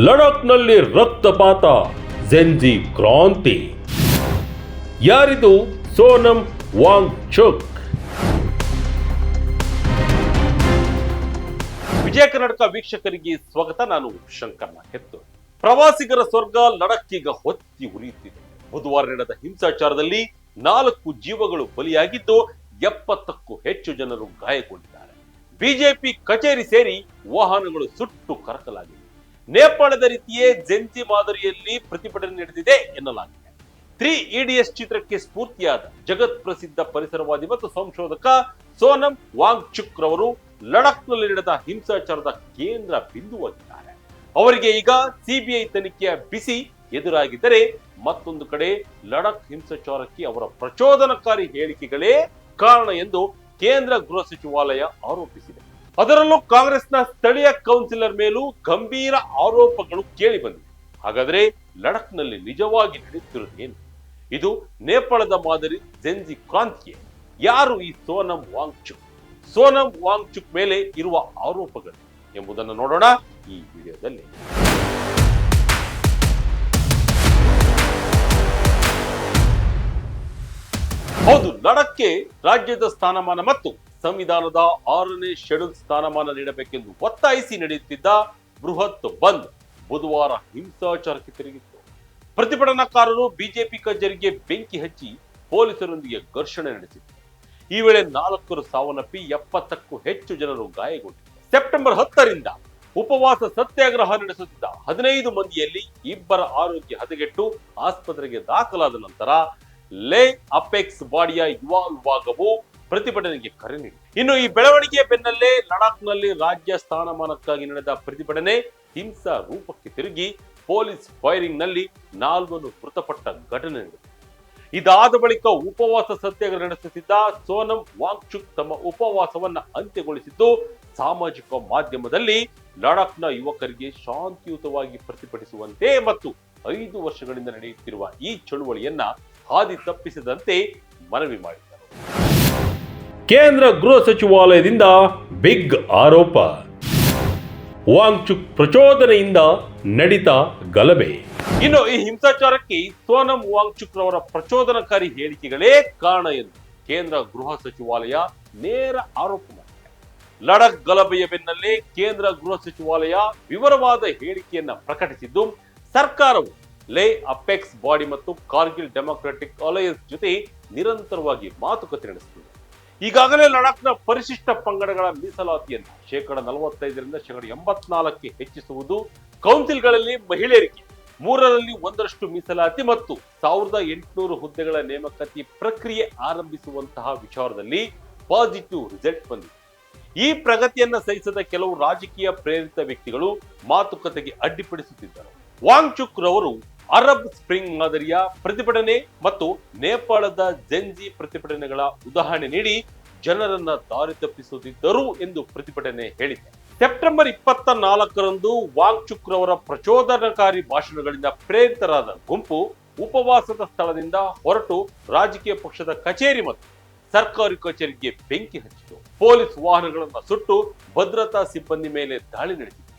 ಲಡಾಖ್ನಲ್ಲಿ ರಕ್ತಪಾತ, Gen Z ಕ್ರಾಂತಿ. ಯಾರಿದು ಸೋನಂ ವಾಂಗ್ಚುಕ್? ವಿಜಯ ಕರ್ನಾಟಕ ವೀಕ್ಷಕರಿಗೆ ಸ್ವಾಗತ. ನಾನು ಶಂಕರ್ ನಾಯಕ್. ಪ್ರವಾಸಿಗರ ಸ್ವರ್ಗ ಲಡಾಖ್ ಹೊತ್ತಿ ಉರಿಯುತ್ತಿದೆ. ಬುಧವಾರ ನಡೆದ ಹಿಂಸಾಚಾರದಲ್ಲಿ 4 ಜೀವಗಳು ಬಲಿಯಾಗಿದ್ದು 70ಕ್ಕೂ ಹೆಚ್ಚು ಜನರು ಗಾಯಗೊಂಡಿದ್ದಾರೆ. ಬಿಜೆಪಿ ಕಚೇರಿ ಸೇರಿ ವಾಹನಗಳು ಸುಟ್ಟು ಕರಕಲಾಗಿವೆ. ನೇಪಾಳದ ರೀತಿಯೇ ಜೆನ್ಜಿ ಮಾದರಿಯಲ್ಲಿ ಪ್ರತಿಭಟನೆ ನಡೆದಿದೆ ಎನ್ನಲಾಗಿದೆ. 3 EDS ಚಿತ್ರಕ್ಕೆ ಸ್ಫೂರ್ತಿಯಾದ ಜಗತ್ ಪ್ರಸಿದ್ಧ ಪರಿಸರವಾದಿ ಮತ್ತು ಸಂಶೋಧಕ ಸೋನಂ ವಾಂಗ್ಚುಕ್ ರವರು ಲಡಾಖ್ನಲ್ಲಿ ನಡೆದ ಹಿಂಸಾಚಾರದ ಕೇಂದ್ರ ಬಿಂದುವಾಗಿದ್ದಾರೆ. ಅವರಿಗೆ ಈಗ ಸಿಬಿಐ ತನಿಖೆಯ ಬಿಸಿ ಎದುರಾಗಿದ್ದರೆ, ಮತ್ತೊಂದು ಕಡೆ ಲಡಾಖ್ ಹಿಂಸಾಚಾರಕ್ಕೆ ಅವರ ಪ್ರಚೋದನಕಾರಿ ಹೇಳಿಕೆಗಳೇ ಕಾರಣ ಎಂದು ಕೇಂದ್ರ ಗೃಹ ಸಚಿವಾಲಯ ಆರೋಪಿಸಿದೆ. ಅದರಲ್ಲೂ ಕಾಂಗ್ರೆಸ್ನ ಸ್ಥಳೀಯ ಕೌನ್ಸಿಲರ್ ಮೇಲೂ ಗಂಭೀರ ಆರೋಪಗಳು ಕೇಳಿ ಬಂದಿವೆ. ಹಾಗಾದ್ರೆ ಲಡಾಖ್ನಲ್ಲಿ ನಿಜವಾಗಿ ನಡೆಯುತ್ತಿರುವುದೇನು? ಇದು ನೇಪಾಳದ ಮಾದರಿ ಜೆನ್ಜಿ ಕ್ರಾಂತಿಯೇ? ಯಾರು ಈ ಸೋನಂ ವಾಂಗ್ಚುಕ್? ಸೋನಂ ವಾಂಗ್ಚುಕ್ ಮೇಲೆ ಇರುವ ಆರೋಪಗಳು ಎಂಬುದನ್ನು ನೋಡೋಣ ಈ ವಿಡಿಯೋದಲ್ಲಿ. ಹೌದು, ಲಡಾಖ್ಗೆ ರಾಜ್ಯದ ಸ್ಥಾನಮಾನ ಮತ್ತು ಸಂವಿಧಾನದ 6ನೇ ಶೆಡ್ಯೂಲ್ ಸ್ಥಾನಮಾನ ನೀಡಬೇಕೆಂದು ಒತ್ತಾಯಿಸಿ ನಡೆಯುತ್ತಿದ್ದ ಬೃಹತ್ ಬಂದ್ ಬುಧವಾರ ಹಿಂಸಾಚಾರಕ್ಕೆ ತಿರುಗಿತ್ತು. ಪ್ರತಿಭಟನಾಕಾರರು ಬಿಜೆಪಿ ಕಚೇರಿಗೆ ಬೆಂಕಿ ಹಚ್ಚಿ ಪೊಲೀಸರೊಂದಿಗೆ ಘರ್ಷಣೆ ನಡೆಸಿದರು. ಈ ವೇಳೆ 4 ಸಾವನ್ನಪ್ಪಿ 70ಕ್ಕೂ ಹೆಚ್ಚು ಜನರು ಗಾಯಗೊಂಡಿದ್ದರು. ಸೆಪ್ಟೆಂಬರ್ 10ರಿಂದ ಉಪವಾಸ ಸತ್ಯಾಗ್ರಹ ನಡೆಸುತ್ತಿದ್ದ 15 ಮಂದಿಯಲ್ಲಿ 2 ಆರೋಗ್ಯ ಹದಗೆಟ್ಟು ಆಸ್ಪತ್ರೆಗೆ ದಾಖಲಾದ ನಂತರ ಲೇ ಅಪೆಕ್ಸ್ ಬಾಡಿಯ ಯುವ ವಿಭಾಗವು ಪ್ರತಿಭಟನೆಗೆ ಕರೆ ನೀಡಿದೆ. ಇನ್ನು ಈ ಬೆಳವಣಿಗೆಯ ಬೆನ್ನಲ್ಲೇ ಲಡಾಖ್ನಲ್ಲಿ ರಾಜ್ಯ ಸ್ಥಾನಮಾನಕ್ಕಾಗಿ ನಡೆದ ಪ್ರತಿಭಟನೆ ಹಿಂಸಾ ರೂಪಕ್ಕೆ ತಿರುಗಿ ಪೊಲೀಸ್ ಫೈರಿಂಗ್ ನಲ್ಲಿ 4 ಮೃತಪಟ್ಟ ಘಟನೆ ನಡೆದಿದೆ. ಇದಾದ ಬಳಿಕ ಉಪವಾಸ ಸತ್ಯಾಗ್ರಹ ನಡೆಸುತ್ತಿದ್ದ ಸೋನಂ ವಾಂಗ್ಚುಕ್ ತಮ್ಮ ಉಪವಾಸವನ್ನ ಅಂತ್ಯಗೊಳಿಸಿದ್ದು, ಸಾಮಾಜಿಕ ಮಾಧ್ಯಮದಲ್ಲಿ ಲಡಾಖ್ನ ಯುವಕರಿಗೆ ಶಾಂತಿಯುತವಾಗಿ ಪ್ರತಿಭಟಿಸುವಂತೆ ಮತ್ತು 5 ವರ್ಷಗಳಿಂದ ನಡೆಯುತ್ತಿರುವ ಈ ಚಳುವಳಿಯನ್ನ ಹಾದಿ ತಪ್ಪಿಸದಂತೆ ಮನವಿ ಮಾಡಿದರು. ಕೇಂದ್ರ ಗೃಹ ಸಚಿವಾಲಯದಿಂದ ಬಿಗ್ ಆರೋಪ. ವಾಂಗ್ಚುಕ್ ಪ್ರಚೋದನೆಯಿಂದ ನಡೀತ ಗಲಭೆ. ಇನ್ನು ಈ ಹಿಂಸಾಚಾರಕ್ಕೆ ಸೋನಂ ವಾಂಗ್ಚುಕ್ ರವರ ಪ್ರಚೋದನಕಾರಿ ಹೇಳಿಕೆಗಳೇ ಕಾರಣ ಎಂದು ಕೇಂದ್ರ ಗೃಹ ಸಚಿವಾಲಯ ನೇರ ಆರೋಪ ಮಾಡಿದೆ. ಲಡಾಖ್ ಗಲಭೆಯ ಬೆನ್ನಲ್ಲೇ ಕೇಂದ್ರ ಗೃಹ ಸಚಿವಾಲಯ ವಿವರವಾದ ಹೇಳಿಕೆಯನ್ನ ಪ್ರಕಟಿಸಿದ್ದು, ಸರ್ಕಾರವು ಲೇ ಅಪೆಕ್ಸ್ ಬಾಡಿ ಮತ್ತು ಕಾರ್ಗಿಲ್ ಡೆಮಾಕ್ರೆಟಿಕ್ ಅಲಯನ್ಸ್ ಜೊತೆ ನಿರಂತರವಾಗಿ ಮಾತುಕತೆ ನಡೆಸುತ್ತಿದೆ. ಈಗಾಗಲೇ ಲಡಾಖ್ನ ಪರಿಶಿಷ್ಟ ಪಂಗಡಗಳ ಮೀಸಲಾತಿಯನ್ನು 45% 84% ಹೆಚ್ಚಿಸುವುದು, ಕೌನ್ಸಿಲ್ಗಳಲ್ಲಿ ಮಹಿಳೆಯರಿಗೆ 3ರಲ್ಲಿ 1ರಷ್ಟು ಮೀಸಲಾತಿ ಮತ್ತು 1800 ಹುದ್ದೆಗಳ ನೇಮಕಾತಿ ಪ್ರಕ್ರಿಯೆ ಆರಂಭಿಸುವಂತಹ ವಿಚಾರದಲ್ಲಿ ಪಾಸಿಟಿವ್ ರಿಸಲ್ಟ್ ಬಂದಿದೆ. ಈ ಪ್ರಗತಿಯನ್ನ ಸಹಿಸದ ಕೆಲವು ರಾಜಕೀಯ ಪ್ರೇರಿತ ವ್ಯಕ್ತಿಗಳು ಮಾತುಕತೆಗೆ ಅಡ್ಡಿಪಡಿಸುತ್ತಿದ್ದರು. ವಾಂಗ್ಚುಕ್ ರವರು ಅರಬ್ ಸ್ಪ್ರಿಂಗ್ ಮಾದರಿಯ ಪ್ರತಿಭಟನೆ ಮತ್ತು ನೇಪಾಳದ ಜೆನ್ಜಿ ಪ್ರತಿಭಟನೆಗಳ ಉದಾಹರಣೆ ನೀಡಿ ಜನರನ್ನ ದಾರಿ ತಪ್ಪಿಸುತ್ತಿದ್ದರು ಎಂದು ಪ್ರತಿಭಟನೆ ಹೇಳಿದೆ. ಸೆಪ್ಟೆಂಬರ್ 24ರಂದು ವಾಂಗ್ಚುಕ್ ರವರ ಪ್ರಚೋದನಕಾರಿ ಭಾಷಣಗಳಿಂದ ಪ್ರೇರಿತರಾದ ಗುಂಪು ಉಪವಾಸದ ಸ್ಥಳದಿಂದ ಹೊರಟು ರಾಜಕೀಯ ಪಕ್ಷದ ಕಚೇರಿ ಮತ್ತು ಸರ್ಕಾರಿ ಕಚೇರಿಗೆ ಬೆಂಕಿ ಹಚ್ಚಿತು. ಪೊಲೀಸ್ ವಾಹನಗಳನ್ನು ಸುಟ್ಟು ಭದ್ರತಾ ಸಿಬ್ಬಂದಿ ಮೇಲೆ ದಾಳಿ ನಡೆಸಿತು.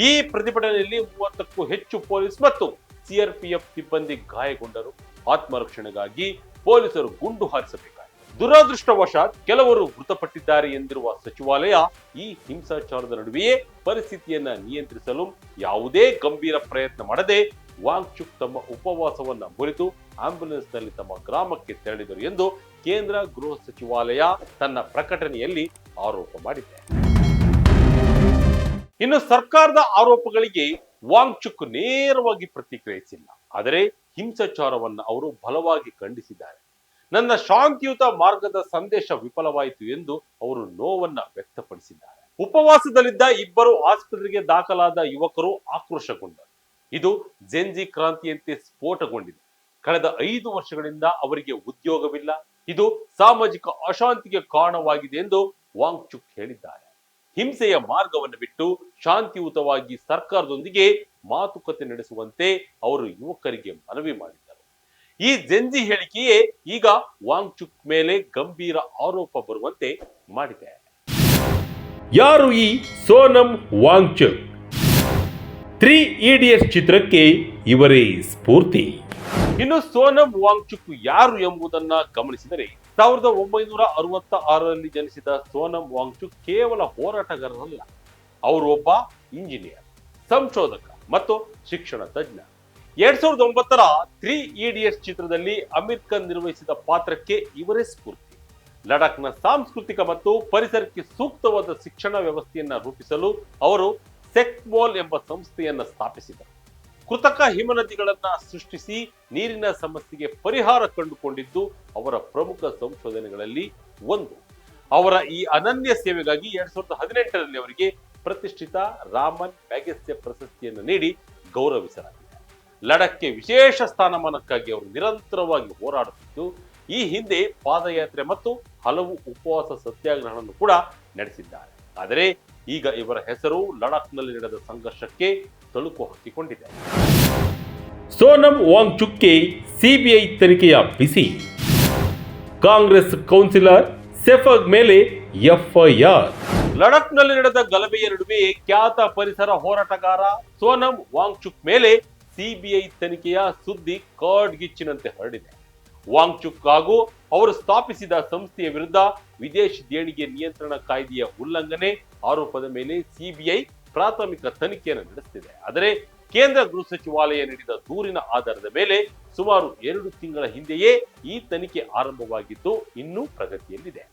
ಈ ಪ್ರತಿಭಟನೆಯಲ್ಲಿ 30ಕ್ಕೂ ಹೆಚ್ಚು ಪೊಲೀಸ್ ಮತ್ತು ಸಿಆರ್ಪಿಎಫ್ ಸಿಬ್ಬಂದಿ ಗಾಯಗೊಂಡರು. ಆತ್ಮರಕ್ಷಣೆಗಾಗಿ ಪೊಲೀಸರು ಗುಂಡು ಹಾರಿಸಬೇಕಾಯಿತು. ದುರದೃಷ್ಟವಶಾತ್ ಕೆಲವರು ಮೃತಪಟ್ಟಿದ್ದಾರೆ ಎಂದಿರುವ ಸಚಿವಾಲಯ, ಈ ಹಿಂಸಾಚಾರದ ನಡುವೆಯೇ ಪರಿಸ್ಥಿತಿಯನ್ನ ನಿಯಂತ್ರಿಸಲು ಯಾವುದೇ ಗಂಭೀರ ಪ್ರಯತ್ನ ಮಾಡದೆ ವಾಂಗ್ಚುಕ್ ತಮ್ಮ ಉಪವಾಸವನ್ನ ಮುರಿದು ಆಂಬ್ಯುಲೆನ್ಸ್ ನಲ್ಲಿ ತಮ್ಮ ಗ್ರಾಮಕ್ಕೆ ತೆರಳಿದರು ಎಂದು ಕೇಂದ್ರ ಗೃಹ ಸಚಿವಾಲಯ ತನ್ನ ಪ್ರಕಟಣೆಯಲ್ಲಿ ಆರೋಪ ಮಾಡಿದೆ. ಇನ್ನು ಸರ್ಕಾರದ ಆರೋಪಗಳಿಗೆ ವಾಂಗ್ಚುಕ್ ನೇರವಾಗಿ ಪ್ರತಿಕ್ರಿಯಿಸಿಲ್ಲ. ಆದರೆ ಹಿಂಸಾಚಾರವನ್ನು ಅವರು ಬಲವಾಗಿ ಖಂಡಿಸಿದ್ದಾರೆ. ನನ್ನ ಶಾಂತಿಯುತ ಮಾರ್ಗದ ಸಂದೇಶ ವಿಫಲವಾಯಿತು ಎಂದು ಅವರು ನೋವನ್ನ ವ್ಯಕ್ತಪಡಿಸಿದ್ದಾರೆ. ಉಪವಾಸದಲ್ಲಿದ್ದ 2 ಆಸ್ಪತ್ರೆಗೆ ದಾಖಲಾದ ಯುವಕರು ಆಕ್ರೋಶಗೊಂಡರು. ಇದು ಜೆನ್ಜಿ ಕ್ರಾಂತಿಯಂತೆ ಸ್ಫೋಟಗೊಂಡಿದೆ. ಕಳೆದ 5 ವರ್ಷಗಳಿಂದ ಅವರಿಗೆ ಉದ್ಯೋಗವಿಲ್ಲ. ಇದು ಸಾಮಾಜಿಕ ಅಶಾಂತಿಗೆ ಕಾರಣವಾಗಿದೆ ಎಂದು ವಾಂಗ್ಚುಕ್ ಹೇಳಿದ್ದಾರೆ. ಹಿಂಸೆಯ ಮಾರ್ಗವನ್ನು ಬಿಟ್ಟು ಶಾಂತಿಯುತವಾಗಿ ಸರ್ಕಾರದೊಂದಿಗೆ ಮಾತುಕತೆ ನಡೆಸುವಂತೆ ಅವರು ಯುವಕರಿಗೆ ಮನವಿ ಮಾಡಿದ್ದಾರೆ. ಈ ಜೆನ್ಜಿ ಹೇಳಿಕೆಯೇ ಈಗ ವಾಂಗ್ಚುಕ್ ಮೇಲೆ ಗಂಭೀರ ಆರೋಪ ಬರುವಂತೆ ಮಾಡಿದೆ. ಯಾರು ಈ ಸೋನಂ ವಾಂಗ್ಚುಕ್? 3 ಇಡಿಯಟ್ಸ್ ಚಿತ್ರಕ್ಕೆ ಇವರೇ ಸ್ಫೂರ್ತಿ. ಇನ್ನು ಸೋನಂ ವಾಂಗ್ಚುಕ್ ಯಾರು ಎಂಬುದನ್ನ ಗಮನಿಸಿದರೆ 1966ರಲ್ಲಿ ಜನಿಸಿದ ಸೋನಂ ವಾಂಗ್ಚುಕ್ ಕೇವಲ ಹೋರಾಟಗಾರರಲ್ಲ, ಅವರು ಒಬ್ಬ ಇಂಜಿನಿಯರ್, ಸಂಶೋಧಕ ಮತ್ತು ಶಿಕ್ಷಣ ತಜ್ಞ. 2009ರ 3 ಇಡಿಯಟ್ಸ್ ಚಿತ್ರದಲ್ಲಿ ಅಮೀರ್ ಖಾನ್ ನಿರ್ವಹಿಸಿದ ಪಾತ್ರಕ್ಕೆ ಇವರೇ ಸ್ಫೂರ್ತಿ. ಲಡಾಖ್ನ ಸಾಂಸ್ಕೃತಿಕ ಮತ್ತು ಪರಿಸರಕ್ಕೆ ಸೂಕ್ತವಾದ ಶಿಕ್ಷಣ ವ್ಯವಸ್ಥೆಯನ್ನ ರೂಪಿಸಲು ಅವರು ಸೆಕ್ಮೋಲ್ ಎಂಬ ಸಂಸ್ಥೆಯನ್ನ ಸ್ಥಾಪಿಸಿದರು. ಕೃತಕ ಹಿಮನದಿಗಳನ್ನ ಸೃಷ್ಟಿಸಿ ನೀರಿನ ಸಮಸ್ಯೆಗೆ ಪರಿಹಾರ ಕಂಡುಕೊಂಡಿದ್ದು ಅವರ ಪ್ರಮುಖ ಸಂಶೋಧನೆಗಳಲ್ಲಿ ಒಂದು. ಅವರ ಈ ಅನನ್ಯ ಸೇವೆಗಾಗಿ 2018ರಲ್ಲಿ ಅವರಿಗೆ ಪ್ರತಿಷ್ಠಿತ ರಾಮನ್ ಮ್ಯಾಗೆಸೆ ಪ್ರಶಸ್ತಿಯನ್ನು ನೀಡಿ ಗೌರವಿಸಲಾಗಿದೆ. ಲಡಖ್ಗೆ ವಿಶೇಷ ಸ್ಥಾನಮಾನಕ್ಕಾಗಿ ಅವರು ನಿರಂತರವಾಗಿ ಹೋರಾಡುತ್ತಿದ್ದು ಈ ಹಿಂದೆ ಪಾದಯಾತ್ರೆ ಮತ್ತು ಹಲವು ಉಪವಾಸ ಸತ್ಯಾಗ್ರಹಗಳನ್ನು ಕೂಡ ನಡೆಸಿದ್ದಾರೆ. ಆದರೆ ಈಗ ಇವರ ಹೆಸರು ಲಡಾಖ್ನಲ್ಲಿ ನಡೆದ ಸಂಘರ್ಷಕ್ಕೆ ತಳುಕು ಹಾಕಿಕೊಂಡಿದೆ. ಸೋನಂ ವಾಂಗ್ಚುಕ್ಗೆ ಸಿಬಿಐ ತನಿಖೆಯ ಬಿಸಿ. ಕಾಂಗ್ರೆಸ್ ಕೌನ್ಸಿಲರ್ ಸೆಫಗ್ ಮೇಲೆ ಎಫ್ಐಆರ್. ಲಡಾಖ್ನಲ್ಲಿ ನಡೆದ ಗಲಭೆಯ ನಡುವೆ ಖ್ಯಾತ ಪರಿಸರ ಹೋರಾಟಗಾರ ಸೋನಂ ವಾಂಗ್ಚುಕ್ ಮೇಲೆ ಸಿಬಿಐ ತನಿಖೆಯ ಸುದ್ದಿ ಕಾಡ್ಗಿಚ್ಚಿನಂತೆ ಹರಡಿದೆ. ವಾಂಗ್ಚುಕ್ ಹಾಗೂ ಅವರು ಸ್ಥಾಪಿಸಿದ ಸಂಸ್ಥೆಯ ವಿರುದ್ಧ ವಿದೇಶಿ ದೇಣಿಗೆ ನಿಯಂತ್ರಣ ಕಾಯ್ದೆಯ ಉಲ್ಲಂಘನೆ ಆರೋಪದ ಮೇಲೆ ಸಿಬಿಐ ಪ್ರಾಥಮಿಕ ತನಿಖೆಯನ್ನು ನಡೆಸುತ್ತಿದೆ. ಆದರೆ ಕೇಂದ್ರ ಗೃಹ ಸಚಿವಾಲಯ ನೀಡಿದ ದೂರಿನ ಆಧಾರದ ಮೇಲೆ ಸುಮಾರು 2 ತಿಂಗಳ ಹಿಂದೆಯೇ ಈ ತನಿಖೆ ಆರಂಭವಾಗಿದ್ದು ಇನ್ನೂ ಪ್ರಗತಿಯಲ್ಲಿದೆ.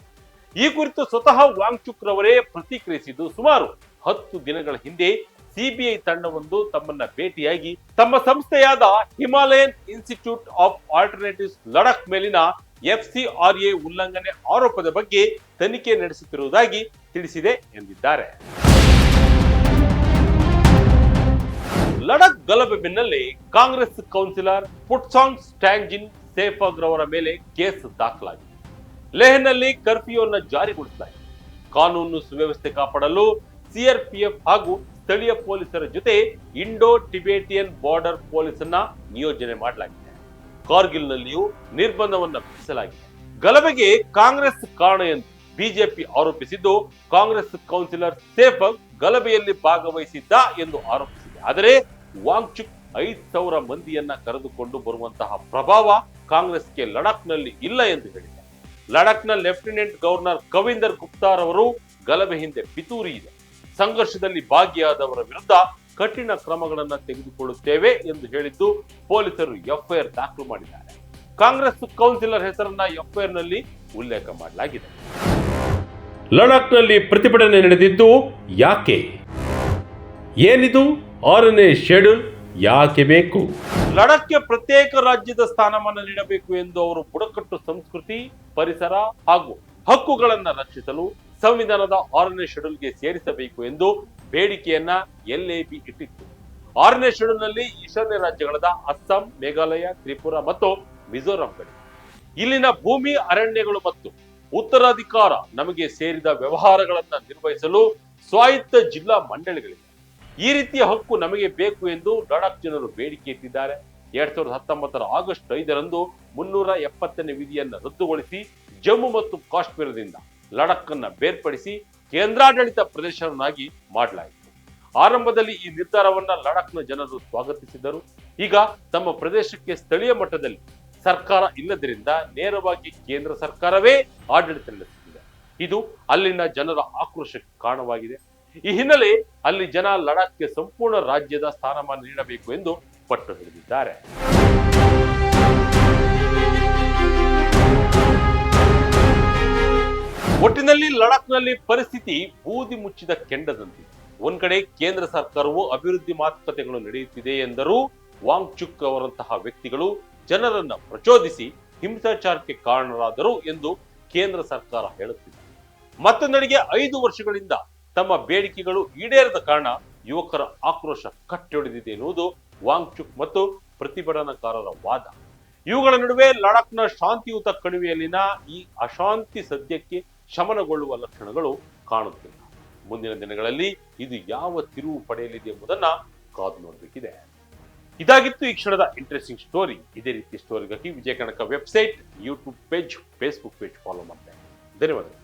ಈ ಕುರಿತು ಸ್ವತಃ ವಾಂಗ್ಚುಕ್ ರವರೇ ಪ್ರತಿಕ್ರಿಯಿಸಿದ್ದು, ಸುಮಾರು 10 ದಿನಗಳ ಹಿಂದೆ ಸಿಬಿಐ ತಂಡವೊಂದು ತಮ್ಮನ್ನ ಭೇಟಿಯಾಗಿ ತಮ್ಮ ಸಂಸ್ಥೆಯಾದ Himalayan institute of alternatives Ladakh ಮೇಲಿನ ಎಫ್ಸಿಆರ್ಎ ಉಲ್ಲಂಘನೆ ಆರೋಪದ ಬಗ್ಗೆ ತನಿಖೆ ನಡೆಸುತ್ತಿರುವುದಾಗಿ ತಿಳಿಸಿದೆ ಎಂದಿದ್ದಾರೆ. ಲಡಾಖ್ ಗಲಭೆ ಬೆನ್ನಲ್ಲೇ ಕಾಂಗ್ರೆಸ್ ಕೌನ್ಸಿಲರ್ ಪುಟ್ಸಾಂಗ್ ಸ್ಟ್ಯಾಂಜಿನ್ ಸೇಫಗ್ ರವರ ಮೇಲೆ ಕೇಸ್ ದಾಖಲಾಗಿದೆ. ಲೇಹ್ನಲ್ಲಿ ಕರ್ಫ್ಯೂವನ್ನು ಜಾರಿಗೊಳಿಸಲಾಗಿದೆ. ಕಾನೂನು ಸುವ್ಯವಸ್ಥೆ ಕಾಪಾಡಲು ಸಿಆರ್ಪಿಎಫ್ ಹಾಗೂ ಸ್ಥಳೀಯ ಪೊಲೀಸರ ಜೊತೆ ಇಂಡೋ ಟಿಬೇಟಿಯನ್ ಬಾರ್ಡರ್ ಪೊಲೀಸ್ ಅನ್ನ ನಿಯೋಜನೆ ಮಾಡಲಾಗಿದೆ. ಕಾರ್ಗಿಲ್ನಲ್ಲಿಯೂ ನಿರ್ಬಂಧವನ್ನು ವಿಧಿಸಲಾಗಿದೆ. ಗಲಭೆಗೆ ಕಾಂಗ್ರೆಸ್ ಕಾರಣ ಎಂದು ಬಿಜೆಪಿ ಆರೋಪಿಸಿದ್ದು, ಕಾಂಗ್ರೆಸ್ ಕೌನ್ಸಿಲರ್ ಸೇಫಗ್ ಗಲಭೆಯಲ್ಲಿ ಭಾಗವಹಿಸಿದ್ದ ಎಂದು ಆರೋಪಿಸಿದೆ. ಆದರೆ ವಾಂಗ್ಚುಕ್ 5,000 ಮಂದಿಯನ್ನ ಕರೆದುಕೊಂಡು ಬರುವಂತಹ ಪ್ರಭಾವ ಕಾಂಗ್ರೆಸ್ಗೆ ಲಡಾಖ್ನಲ್ಲಿ ಇಲ್ಲ ಎಂದು ಹೇಳಿದೆ. ಲಡಾಖ್ನ ಲೆಫ್ಟಿನೆಂಟ್ ಗವರ್ನರ್ ಕವಿಂದರ್ ಗುಪ್ತಾರ್ ಅವರು ಗಲಭೆ ಹಿಂದೆ ಪಿತೂರಿ ಇದೆ, ಸಂಘರ್ಷದಲ್ಲಿ ಭಾಗಿಯಾದವರ ವಿರುದ್ಧ ಕಠಿಣ ಕ್ರಮಗಳನ್ನು ತೆಗೆದುಕೊಳ್ಳುತ್ತೇವೆ ಎಂದು ಹೇಳಿದ್ದು ಪೊಲೀಸರು ಎಫ್ಐಆರ್ ದಾಖಲು ಮಾಡಿದ್ದಾರೆ. ಕಾಂಗ್ರೆಸ್ ಕೌನ್ಸಿಲರ್ ಹೆಸರನ್ನ ಎಫ್ಐಆರ್ ನಲ್ಲಿ ಉಲ್ಲೇಖ ಮಾಡಲಾಗಿದೆ. ಲಡಾಖ್ನಲ್ಲಿ ಪ್ರತಿಭಟನೆ ನಡೆದಿದ್ದು ಯಾಕೆ? ಏನಿದು 6ನೇ ಶೆಡ್ಯೂಲ್ ಯಾಕೆ ಬೇಕು? ಲಡಾಖ್ಗೆ ಪ್ರತ್ಯೇಕ ರಾಜ್ಯದ ಸ್ಥಾನಮಾನ ನೀಡಬೇಕು ಎಂದು ಅವರು ಬುಡಕಟ್ಟು ಸಂಸ್ಕೃತಿ, ಪರಿಸರ ಹಾಗೂ ಹಕ್ಕುಗಳನ್ನು ರಕ್ಷಿಸಲು ಸಂವಿಧಾನದ 6ನೇ ಶೆಡ್ಯೂಲ್ಗೆ ಸೇರಿಸಬೇಕು ಎಂದು ಬೇಡಿಕೆಯನ್ನ ಎಲ್ಎಬಿ ಇಟ್ಟಿತ್ತು. 6ನೇ ಶೆಡ್ಯೂಲ್ನಲ್ಲಿ ಈಶಾನ್ಯ ರಾಜ್ಯಗಳಾದ ಅಸ್ಸಾಂ, ಮೇಘಾಲಯ, ತ್ರಿಪುರಾ ಮತ್ತು ಮಿಜೋರಾಂಗಳಿವೆ. ಇಲ್ಲಿನ ಭೂಮಿ, ಅರಣ್ಯಗಳು ಮತ್ತು ಉತ್ತರಾಧಿಕಾರ ನಮಗೆ ಸೇರಿದ ವ್ಯವಹಾರಗಳನ್ನು ನಿರ್ವಹಿಸಲು ಸ್ವಾಯತ್ತ ಜಿಲ್ಲಾ ಮಂಡಳಿಗಳಿವೆ. ಈ ರೀತಿಯ ಹಕ್ಕು ನಮಗೆ ಬೇಕು ಎಂದು ಲಡಾಖ್ ಜನರು ಬೇಡಿಕೆ ಇಟ್ಟಿದ್ದಾರೆ. 2019ರ ಆಗಸ್ಟ್ 5ರಂದು 370ನೇ ವಿಧಿಯನ್ನು ರದ್ದುಗೊಳಿಸಿ ಜಮ್ಮು ಮತ್ತು ಕಾಶ್ಮೀರದಿಂದ ಲಡಾಖ್ ಅನ್ನ ಬೇರ್ಪಡಿಸಿ ಕೇಂದ್ರಾಡಳಿತ ಪ್ರದೇಶವನ್ನಾಗಿ ಮಾಡಲಾಯಿತು. ಆರಂಭದಲ್ಲಿ ಈ ನಿರ್ಧಾರವನ್ನ ಲಡಾಖ್ನ ಜನರು ಸ್ವಾಗತಿಸಿದರು. ಈಗ ತಮ್ಮ ಪ್ರದೇಶಕ್ಕೆ ಸ್ಥಳೀಯ ಮಟ್ಟದಲ್ಲಿ ಸರ್ಕಾರ ಇಲ್ಲದರಿಂದ ನೇರವಾಗಿ ಕೇಂದ್ರ ಸರ್ಕಾರವೇ ಆಡಳಿತ ನಡೆಸುತ್ತಿದೆ. ಇದು ಅಲ್ಲಿನ ಜನರ ಆಕ್ರೋಶಕ್ಕೆ ಕಾರಣವಾಗಿದೆ. ಈ ಹಿನ್ನೆಲೆ ಅಲ್ಲಿ ಜನ ಲಡಾಖ್ಗೆ ಸಂಪೂರ್ಣ ರಾಜ್ಯದ ಸ್ಥಾನಮಾನ ನೀಡಬೇಕು ಎಂದು ಪಟ್ಟು ಹಿಡಿದಿದ್ದಾರೆ. ಒಟ್ಟಿನಲ್ಲಿ ಲಡಾಖ್ನಲ್ಲಿ ಪರಿಸ್ಥಿತಿ ಬೂದಿ ಮುಚ್ಚಿದ ಕೆಂಡದಂತಿದೆ. ಒಂದ್ ಕಡೆ ಕೇಂದ್ರ ಸರ್ಕಾರವು ಅಭಿವೃದ್ಧಿ ಮಾತುಕತೆಗಳು ನಡೆಯುತ್ತಿದೆ ಎಂದರೂ ವಾಂಗ್ಚುಕ್ ಅವರಂತಹ ವ್ಯಕ್ತಿಗಳು ಜನರನ್ನ ಪ್ರಚೋದಿಸಿ ಹಿಂಸಾಚಾರಕ್ಕೆ ಕಾರಣರಾದರು ಎಂದು ಕೇಂದ್ರ ಸರ್ಕಾರ ಹೇಳುತ್ತಿದೆ. ಮತ್ತೊಂದೆಡೆಗೆ 5 ವರ್ಷಗಳಿಂದ ತಮ್ಮ ಬೇಡಿಕೆಗಳು ಈಡೇರದ ಕಾರಣ ಯುವಕರ ಆಕ್ರೋಶ ಕಟ್ಟೊಡೆದಿದೆ ಎನ್ನುವುದು ವಾಂಗ್ಚುಕ್ ಮತ್ತು ಪ್ರತಿಭಟನಾಕಾರರ ವಾದ. ಇವುಗಳ ನಡುವೆ ಲಡಾಖ್ನ ಶಾಂತಿಯುತ ಕಣಿವೆಯಲ್ಲಿನ ಈ ಅಶಾಂತಿ ಸದ್ಯಕ್ಕೆ ಶಮನಗೊಳ್ಳುವ ಲಕ್ಷಣಗಳು ಕಾಣುತ್ತಿಲ್ಲ. ಮುಂದಿನ ದಿನಗಳಲ್ಲಿ ಇದು ಯಾವ ತಿರುವು ಪಡೆಯಲಿದೆ ಎಂಬುದನ್ನ ಕಾದು ನೋಡಬೇಕಿದೆ. ಇದಾಗಿತ್ತು ಈ ಕ್ಷಣದ ಇಂಟ್ರೆಸ್ಟಿಂಗ್ ಸ್ಟೋರಿ. ಇದೇ ರೀತಿ ಸ್ಟೋರಿಗಾಗಿ Vijaya Kanaka website, YouTube page, Facebook page follow ಮಾಡ್ತಾರೆ. ಧನ್ಯವಾದಗಳು.